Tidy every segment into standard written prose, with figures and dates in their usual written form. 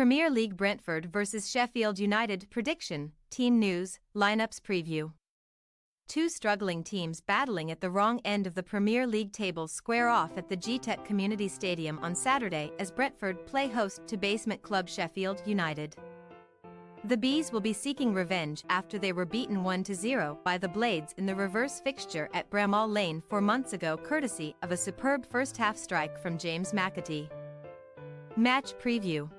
Premier League Brentford vs Sheffield United prediction, team news, lineups preview. Two struggling teams battling at the wrong end of the Premier League table square off at the Gtech Community Stadium on Saturday as Brentford play host to basement club Sheffield United. The Bees will be seeking revenge after they were beaten 1-0 by the Blades in the reverse fixture at Bramall Lane 4 months ago courtesy of a superb first-half strike from James McAtee. Match preview.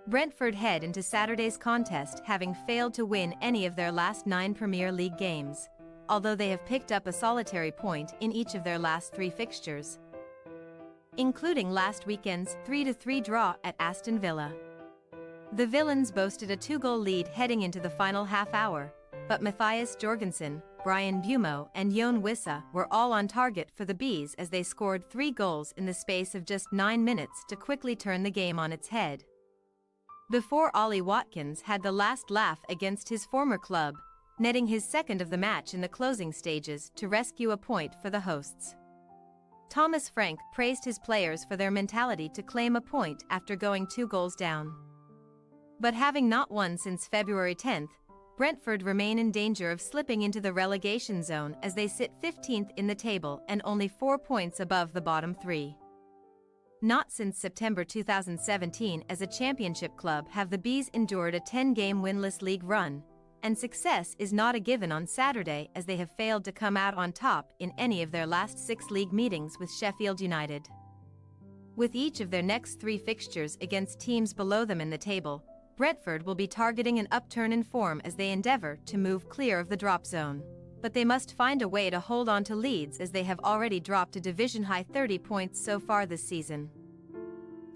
Brentford head into Saturday's contest having failed to win any of their last 9 Premier League games, although they have picked up a solitary point in each of their last 3 fixtures, including last weekend's 3-3 draw at Aston Villa. The Villains boasted a 2-goal lead heading into the final half hour, but Matthias Jorgensen, Brian Bumo and Jon Wissa were all on target for the Bees as they scored 3 goals in the space of just 9 minutes to quickly turn the game on its head, before Ollie Watkins had the last laugh against his former club, netting his second of the match in the closing stages to rescue a point for the hosts. Thomas Frank praised his players for their mentality to claim a point after going 2 goals down. But having not won since February 10th, Brentford remain in danger of slipping into the relegation zone as they sit 15th in the table and only 4 points above the bottom 3. Not since September 2017 as a championship club have the Bees endured a 10-game winless league run, and success is not a given on Saturday as they have failed to come out on top in any of their last 6 league meetings with Sheffield United. With each of their next 3 fixtures against teams below them in the table, Brentford will be targeting an upturn in form as they endeavour to move clear of the drop zone. But they must find a way to hold on to leads as they have already dropped a division-high 30 points so far this season.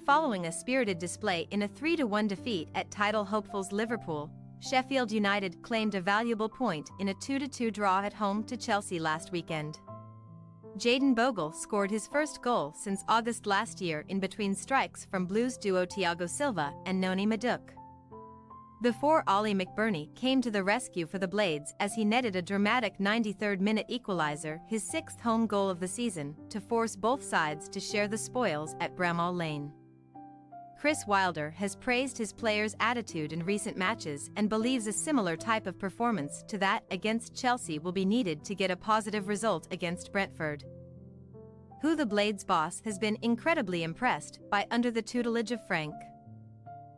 Following a spirited display in a 3-1 defeat at title hopefuls Liverpool, Sheffield United claimed a valuable point in a 2-2 draw at home to Chelsea last weekend. Jayden Bogle scored his first goal since August last year in between strikes from Blues duo Thiago Silva and Noni Madueke, before Ollie McBurney came to the rescue for the Blades as he netted a dramatic 93rd-minute equaliser, his 6th home goal of the season, to force both sides to share the spoils at Bramall Lane. Chris Wilder has praised his players' attitude in recent matches and believes a similar type of performance to that against Chelsea will be needed to get a positive result against Brentford, who the Blades boss has been incredibly impressed by under the tutelage of Frank.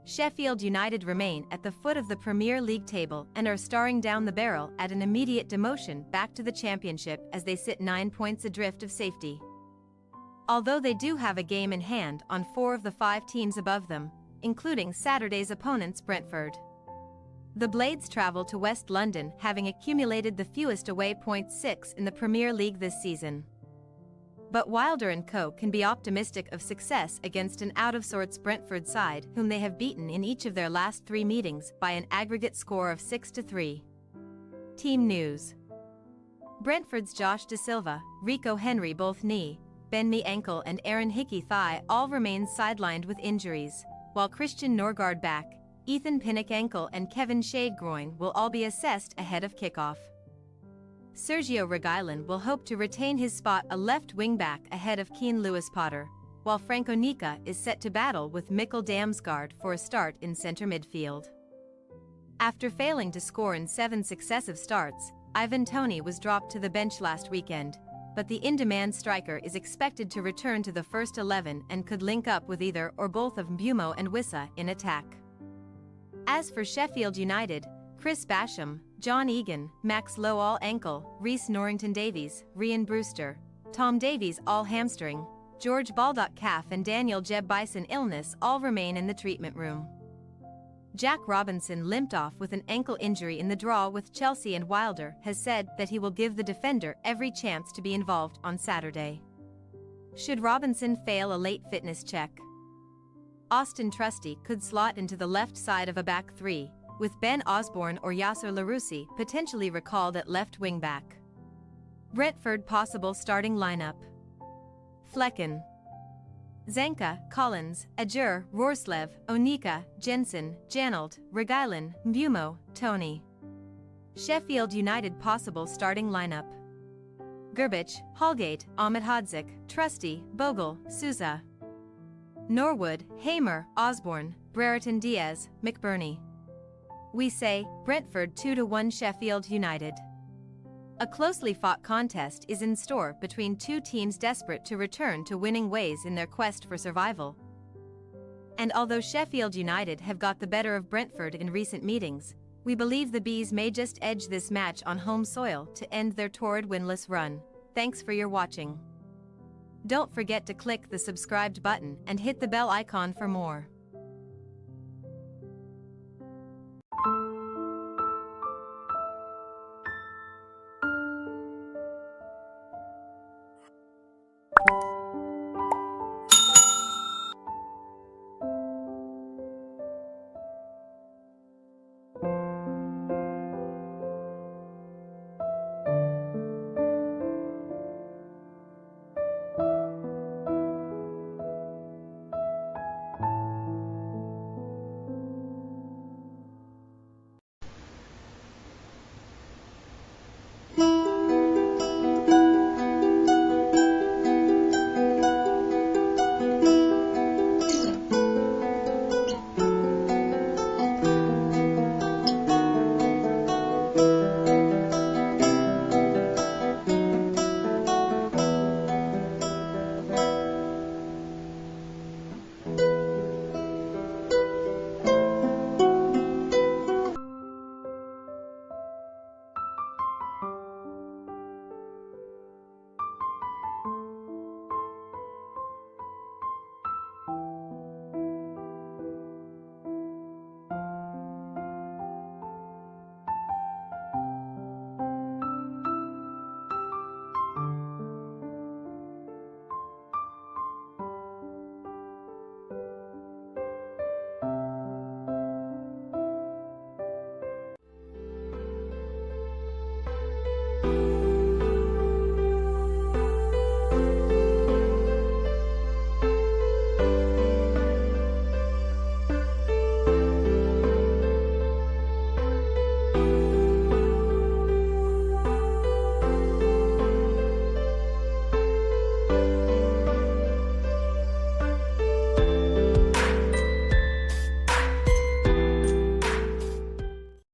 Sheffield United remain at the foot of the Premier League table and are staring down the barrel at an immediate demotion back to the Championship as they sit 9 points adrift of safety, although they do have a game in hand on 4 of the 5 teams above them, including Saturday's opponents Brentford. The Blades travel to West London having accumulated the fewest away points, 6 in the Premier League this season. But Wilder and co can be optimistic of success against an out-of-sorts Brentford side whom they have beaten in each of their last 3 meetings by an aggregate score of 6-3. Team news. Brentford's Josh Da Silva, Rico Henry both knee, Ben Mee ankle and Aaron Hickey thigh all remain sidelined with injuries, while Christian Norgard back, Ethan Pinnock ankle and Kevin Shade groin will all be assessed ahead of kickoff. Sergio Reguilón will hope to retain his spot a left wing-back ahead of Keane Lewis-Potter, while Frank Onyeka is set to battle with Mikkel Damsgaard for a start in centre midfield. After failing to score in 7 successive starts, Ivan Toney was dropped to the bench last weekend, but the in-demand striker is expected to return to the first 11 and could link up with either or both of Bumo and Wissa in attack. As for Sheffield United, Chris Basham, John Egan, Max Lowe all ankle, Reece Norrington-Davies, Ryan Brewster, Tom Davies all hamstring, George Baldock calf and Daniel Jeb Bison illness all remain in the treatment room. Jack Robinson limped off with an ankle injury in the draw with Chelsea and Wilder has said that he will give the defender every chance to be involved on Saturday, should Robinson fail a late fitness check. Austin Trusty could slot into the left side of a back 3, with Ben Osborne or Yasser Larouci potentially recalled at left wing-back. Brentford possible starting lineup: Flecken, Zanka, Collins, Ajur, Rorslev, Onyeka, Jensen, Janelt, Reguilón, Bumo, Toney. Sheffield United possible starting lineup: Grbić, Holgate, Ahmed Hodzik, Trusty, Bogle, Souza, Norwood, Hamer, Osborne, Brereton Diaz, McBurney. We say, Brentford 2-1 Sheffield United. A closely fought contest is in store between two teams desperate to return to winning ways in their quest for survival. And although Sheffield United have got the better of Brentford in recent meetings, we believe the Bees may just edge this match on home soil to end their torrid winless run. Thanks for your watching. Don't forget to click the subscribed button and hit the bell icon for more.